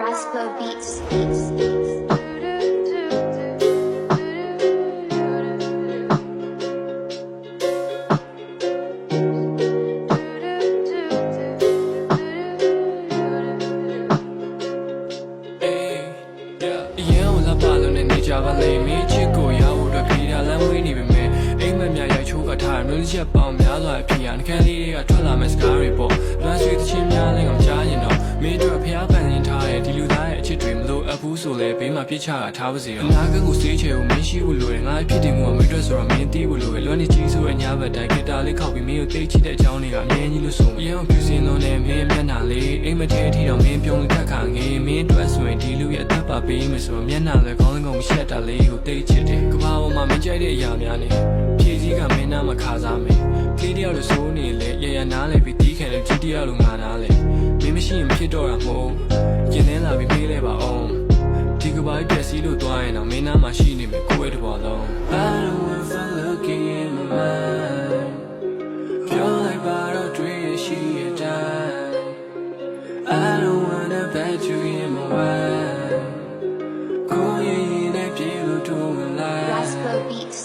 Rascal Beats.ချက်ပေါင်းများစွာဖြစ်ရနှကန်းလေးတွေကထွက်လာမဲ့စကားတွေပေါ့လွမ်းဆွေးသချင်းများလည်းအောင်ကြားရင်တော့မင်းတို့ဖျားပန်ရင်ထားတဲ့ဒီလူသားရဲ့အချစ်တွေမလို့အဖူးဆိုလဲဘေးမှာပြစ်ချတာထားပါစေတော့အနာကကိုစေးချေကိုမင်းရှိဖို့လိုတယ်ငါဖြစ်တယ်မှုကမင်းတို့ဆိုတော့မင်းသိဖို့လိုတယ်လွမ်းနေကြီးဆိုရဲ့ညာဘက်တိုင်းဂီတာလေးခောက်ပြီးမင်းကိုသိချစ်တဲ့အကြောင်းတွေကအမြဲကြီးလို့ဆိုအရင်ကပြူစင်လုံးနဲ့မင်းမျက်နှာလေးအိမ်မထဲထီတော့မင်းပြုံးတက်ခါငေးမင်းအတွက်ဆိုရင်ဒီလူရဲ့အသက်ပါပေးမယ်ဆိုတော့မျက်နှာလည်းကောင်းကောင်းရှက်တာလေးကိုသိချစ်တယ်ကဘာပေါ်မှာမကြိုက်တဲ့အရာများနေဖြည့်စည်းကမင်းနာမခါစားမယ်ကလေးတယောက်လိုစိုးနေလေရရနားလေပြီးတီးခံလို့ကြီးတယောက်လိုငါနားလေမင်းမရှိရင်ဖြစ်တော့တာမဟုတ်ရင်ထဲလာပြီးပေးလဲပါအောင်ဒီကဘာပြက်စီးလို့သွားရင်တော့မင်းနားမှာရှိနေမယ်ကိုယ့်ရဲ့တဘောလုံး I don't want to look in my mind feel like but I dream she a time I don't want to bet you in my mind ကိုယ့်ရဲ့နဲ့ပြေလို့တို့မလား Rascal Beats.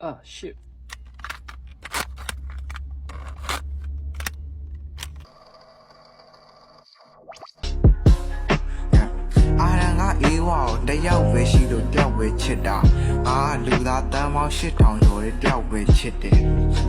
Ah, shit. Wow, တယောက်ပဲရှိလို့တယောက်ပဲချစ်တာငါလူသားတန်းပေါင်း8000ကျော်တဲ့တယောက်ပဲချစ်တယ်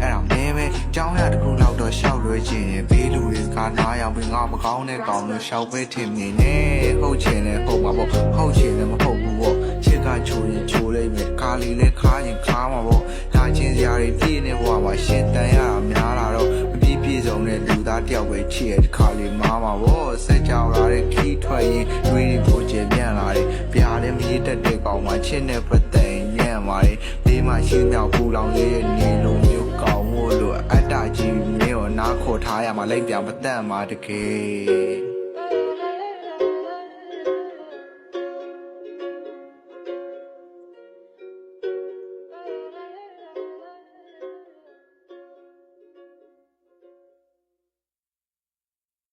အဲ့ဒါမင်းပဲကြောင်းရတစ်ခုလောက်တော့ရှောက်လွှဲခြင်းရင်ဘေးလူတွေကနားရောက်ပြီးငါမကောင်းတဲ့ကောင်လို့ရှောက်ပဲထင်နေနဲ့ဟုတ်ချင်လဲဟုတ်မှာပေါ့ဟုတ်ချင်လဲမဟုတ်ဘူးပေါ့ချစ်ကချိုရင်ချိုလိုက်မယ်ကာလီလဲခါရင်ခါမှာပေါ့ဒါချင်းစရာတွေပြည့်နေဘဝမှာရှင်တန်ရတာများလာတော့မပြည့်ပြည့်စုံတဲ့လူသားတယောက်ပဲချစ်ရတဲ့ခါလေးမားမှာပေါ့စက်ကြောင်လာတဲ့ခီးထွက်ရင်တွေးတွေကိုကျေပြန့်လာတယ်ပြားလည်းမရတတ်တဲ့ကောင်မှချစ်နေပတ်တဲ့ညံ့ပါတယ်ဒီမှာရှင်းမြောက်ပူလောင်လေးရဲ့နေလုံးမျိုးကောင်းမို့လို့အတ္တကြီးမင်းကိုနားခေါ်ထားရမှာလိုက်ပြန်မတတ်မှာတကယ်